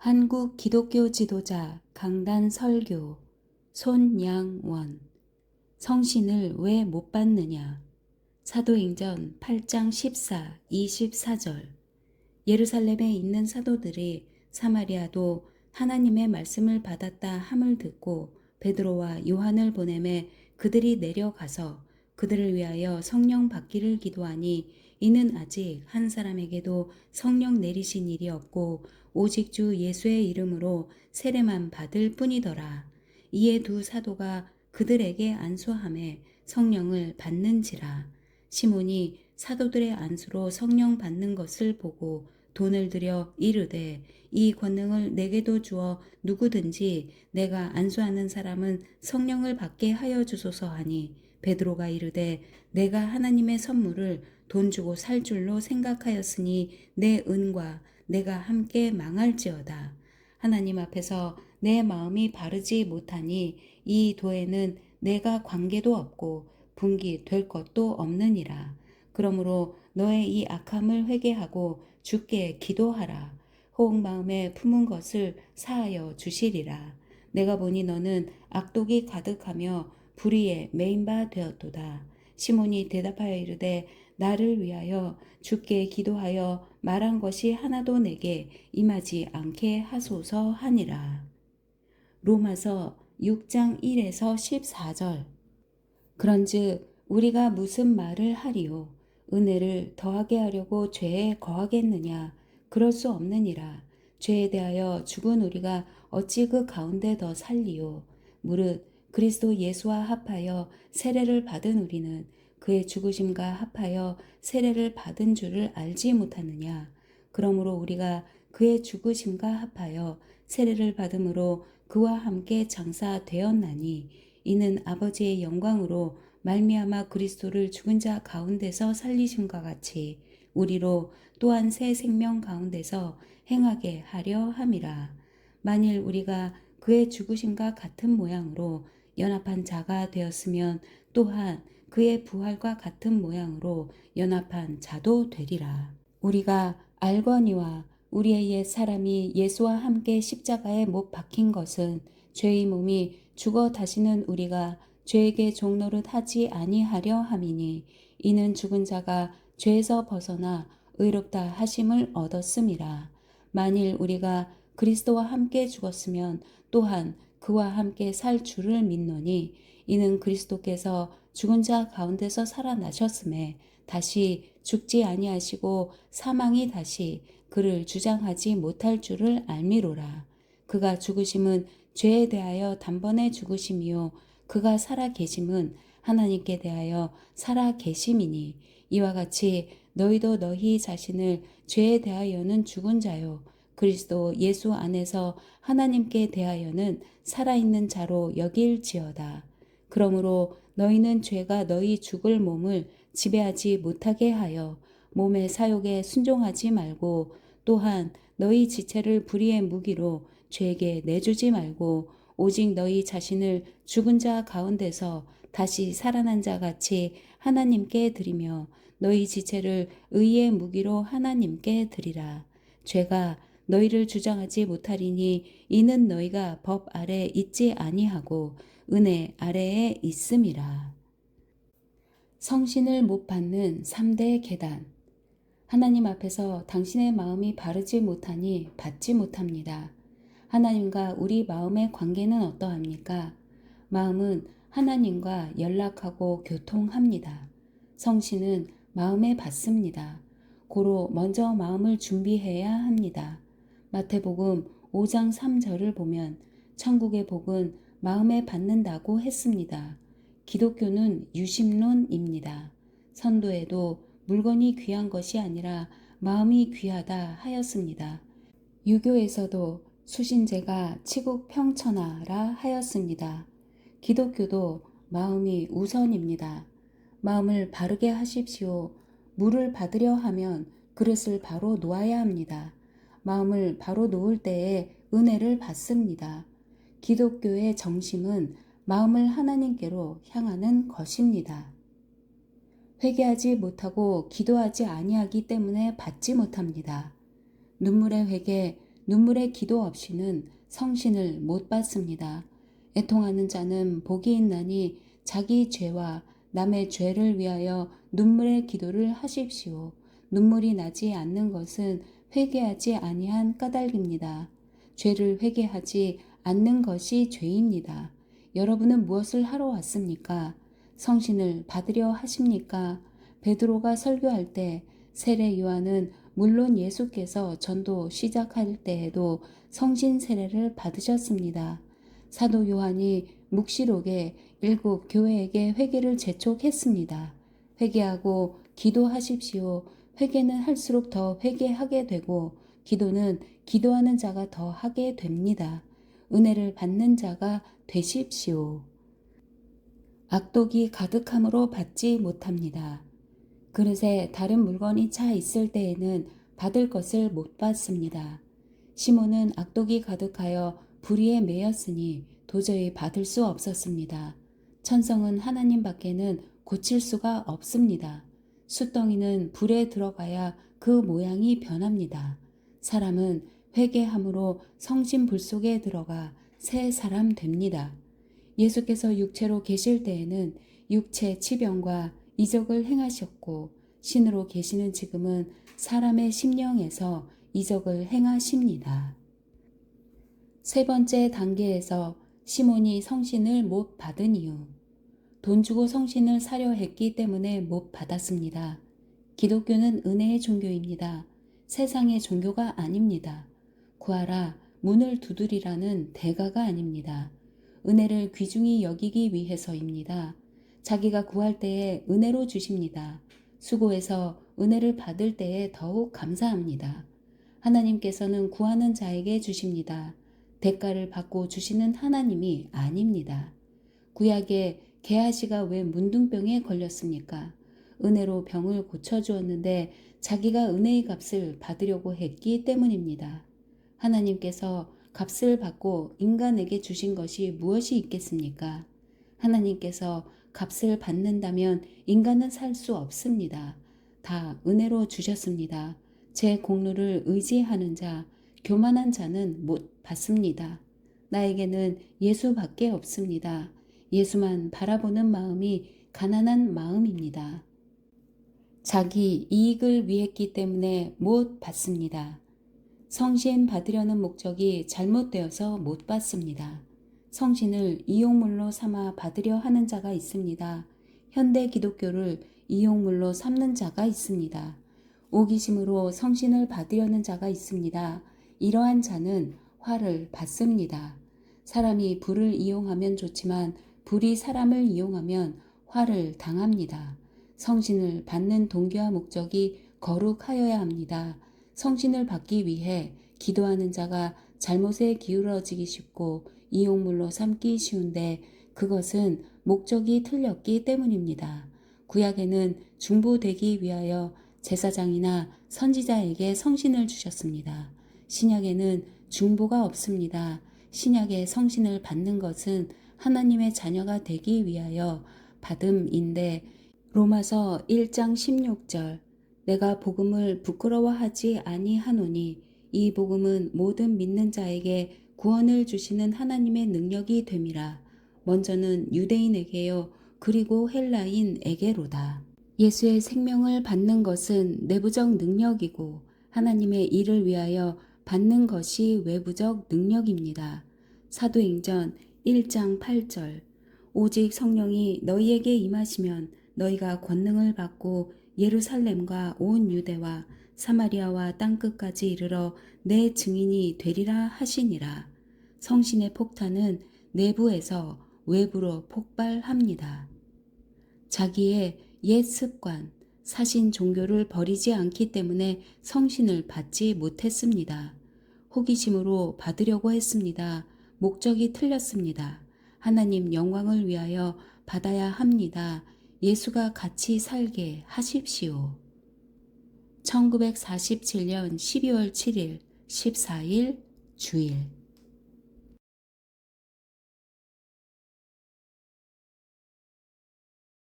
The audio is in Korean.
한국 기독교 지도자 강단 설교 손양원 성신을 왜 못 받느냐. 사도행전 8장 14, 24절. 예루살렘에 있는 사도들이 사마리아도 하나님의 말씀을 받았다 함을 듣고 베드로와 요한을 보내매 그들이 내려가서 그들을 위하여 성령 받기를 기도하니 이는 아직 한 사람에게도 성령 내리신 일이 없고 오직 주 예수의 이름으로 세례만 받을 뿐이더라. 이에 두 사도가 그들에게 안수하매 성령을 받는지라. 시몬이 사도들의 안수로 성령 받는 것을 보고 돈을 들여 이르되 이 권능을 내게도 주어 누구든지 내가 안수하는 사람은 성령을 받게 하여 주소서 하니 베드로가 이르되 내가 하나님의 선물을 돈 주고 살 줄로 생각하였으니 내 은과 내가 함께 망할지어다. 하나님 앞에서 내 마음이 바르지 못하니 이 도에는 내가 관계도 없고 분기 될 것도 없느니라. 그러므로 너의 이 악함을 회개하고 주께 기도하라. 혹 마음에 품은 것을 사하여 주시리라. 내가 보니 너는 악독이 가득하며 불의에 매인 바 되었도다. 시몬이 대답하여 이르되 나를 위하여 주께 기도하여 말한 것이 하나도 내게 임하지 않게 하소서 하니라. 로마서 6장 1에서 14절. 그런즉 우리가 무슨 말을 하리요? 은혜를 더하게 하려고 죄에 거하겠느냐? 그럴 수 없느니라. 죄에 대하여 죽은 우리가 어찌 그 가운데 더 살리요? 무릇 그리스도 예수와 합하여 세례를 받은 우리는 그의 죽으심과 합하여 세례를 받은 줄을 알지 못하느냐? 그러므로 우리가 그의 죽으심과 합하여 세례를 받음으로 그와 함께 장사되었나니 이는 아버지의 영광으로 말미암아 그리스도를 죽은 자 가운데서 살리심과 같이 우리로 또한 새 생명 가운데서 행하게 하려 함이라. 만일 우리가 그의 죽으심과 같은 모양으로 연합한 자가 되었으면 또한 그의 부활과 같은 모양으로 연합한 자도 되리라. 우리가 알거니와 우리의 옛 사람이 예수와 함께 십자가에 못 박힌 것은 죄의 몸이 죽어 다시는 우리가 죄에게 종노릇 하지 아니하려 함이니 이는 죽은 자가 죄에서 벗어나 의롭다 하심을 얻었음이라. 만일 우리가 그리스도와 함께 죽었으면 또한 그와 함께 살 줄을 믿노니 이는 그리스도께서 죽은 자 가운데서 살아나셨음에 다시 죽지 아니하시고 사망이 다시 그를 주장하지 못할 줄을 알미로라. 그가 죽으심은 죄에 대하여 단번에 죽으심이요 그가 살아 계심은 하나님께 대하여 살아 계심이니 이와 같이 너희도 너희 자신을 죄에 대하여는 죽은 자요 그리스도 예수 안에서 하나님께 대하여는 살아있는 자로 여길지어다. 그러므로 너희는 죄가 너희 죽을 몸을 지배하지 못하게 하여 몸의 사욕에 순종하지 말고 또한 너희 지체를 불의의 무기로 죄에게 내주지 말고 오직 너희 자신을 죽은 자 가운데서 다시 살아난 자 같이 하나님께 드리며 너희 지체를 의의 무기로 하나님께 드리라. 죄가 너희를 주장하지 못하리니 이는 너희가 법 아래 있지 아니하고 은혜 아래에 있음이라. 성신을 못 받는 3대 계단. 하나님 앞에서 당신의 마음이 바르지 못하니 받지 못합니다. 하나님과 우리 마음의 관계는 어떠합니까? 마음은 하나님과 연락하고 교통합니다. 성신은 마음에 받습니다. 고로 먼저 마음을 준비해야 합니다. 마태복음 5장 3절을 보면 천국의 복은 마음에 받는다고 했습니다. 기독교는 유심론입니다. 선도에도 물건이 귀한 것이 아니라 마음이 귀하다 하였습니다. 유교에서도 수신제가 치국 평천하라 하였습니다. 기독교도 마음이 우선입니다. 마음을 바르게 하십시오. 물을 받으려 하면 그릇을 바로 놓아야 합니다. 마음을 바로 놓을 때에 은혜를 받습니다. 기독교의 정심은 마음을 하나님께로 향하는 것입니다. 회개하지 못하고 기도하지 아니하기 때문에 받지 못합니다. 눈물의 회개, 눈물의 기도 없이는 성신을 못 받습니다. 애통하는 자는 복이 있나니 자기 죄와 남의 죄를 위하여 눈물의 기도를 하십시오. 눈물이 나지 않는 것은 회개하지 아니한 까닭입니다. 죄를 회개하지 않는 것이 죄입니다. 여러분은 무엇을 하러 왔습니까? 성신을 받으려 하십니까? 베드로가 설교할 때 세례 요한은 물론 예수께서 전도 시작할 때에도 성신 세례를 받으셨습니다. 사도 요한이 묵시록에 7 교회에게 회개를 재촉했습니다. 회개하고 기도하십시오. 회개는 할수록 더 회개하게 되고 기도는 기도하는 자가 더 하게 됩니다. 은혜를 받는 자가 되십시오. 악독이 가득함으로 받지 못합니다. 그릇에 다른 물건이 차 있을 때에는 받을 것을 못 받습니다. 시몬은 악독이 가득하여 불의에 매였으니 도저히 받을 수 없었습니다. 천성은 하나님 밖에는 고칠 수가 없습니다. 숫덩이는 불에 들어가야 그 모양이 변합니다. 사람은 회개함으로 성신 속에 들어가 새 사람 됩니다. 예수께서 육체로 계실 때에는 육체 치병과 이적을 행하셨고 신으로 계시는 지금은 사람의 심령에서 이적을 행하십니다. 세 번째 단계에서 시몬이 성신을 못 받은 이유. 돈 주고 성신을 사려 했기 때문에 못 받았습니다. 기독교는 은혜의 종교입니다. 세상의 종교가 아닙니다. 구하라, 문을 두드리라는 대가가 아닙니다. 은혜를 귀중히 여기기 위해서입니다. 자기가 구할 때에 은혜로 주십니다. 수고해서 은혜를 받을 때에 더욱 감사합니다. 하나님께서는 구하는 자에게 주십니다. 대가를 받고 주시는 하나님이 아닙니다. 구약에 게하시가 왜 문둥병에 걸렸습니까? 은혜로 병을 고쳐주었는데 자기가 은혜의 값을 받으려고 했기 때문입니다. 하나님께서 값을 받고 인간에게 주신 것이 무엇이 있겠습니까? 하나님께서 값을 받는다면 인간은 살 수 없습니다. 다 은혜로 주셨습니다. 제 공로를 의지하는 자, 교만한 자는 못 받습니다. 나에게는 예수밖에 없습니다. 예수만 바라보는 마음이 가난한 마음입니다. 자기 이익을 위했기 때문에 못 받습니다. 성신 받으려는 목적이 잘못되어서 못 받습니다. 성신을 이용물로 삼아 받으려 하는 자가 있습니다. 현대 기독교를 이용물로 삼는 자가 있습니다. 오기심으로 성신을 받으려는 자가 있습니다. 이러한 자는 화를 받습니다. 사람이 불을 이용하면 좋지만 불이 사람을 이용하면 화를 당합니다. 성신을 받는 동기와 목적이 거룩하여야 합니다. 성신을 받기 위해 기도하는 자가 잘못에 기울어지기 쉽고 이용물로 삼기 쉬운데 그것은 목적이 틀렸기 때문입니다. 구약에는 중보되기 위하여 제사장이나 선지자에게 성신을 주셨습니다. 신약에는 중보가 없습니다. 신약의 성신을 받는 것은 하나님의 자녀가 되기 위하여 받음인데 로마서 1장 16절 내가 복음을 부끄러워하지 아니하노니 이 복음은 모든 믿는 자에게 구원을 주시는 하나님의 능력이 됨이라. 먼저는 유대인에게요 그리고 헬라인에게로다. 예수의 생명을 받는 것은 내부적 능력이고 하나님의 일을 위하여 받는 것이 외부적 능력입니다. 사도행전 1장 8절 오직 성령이 너희에게 임하시면 너희가 권능을 받고 예루살렘과 온 유대와 사마리아와 땅끝까지 이르러 내 증인이 되리라 하시니라. 성신의 폭탄은 내부에서 외부로 폭발합니다. 자기의 옛 습관, 사신 종교를 버리지 않기 때문에 성신을 받지 못했습니다. 호기심으로 받으려고 했습니다. 목적이 틀렸습니다. 하나님 영광을 위하여 받아야 합니다. 예수가 같이 살게 하십시오. 1947년 12월 7일 14일 주일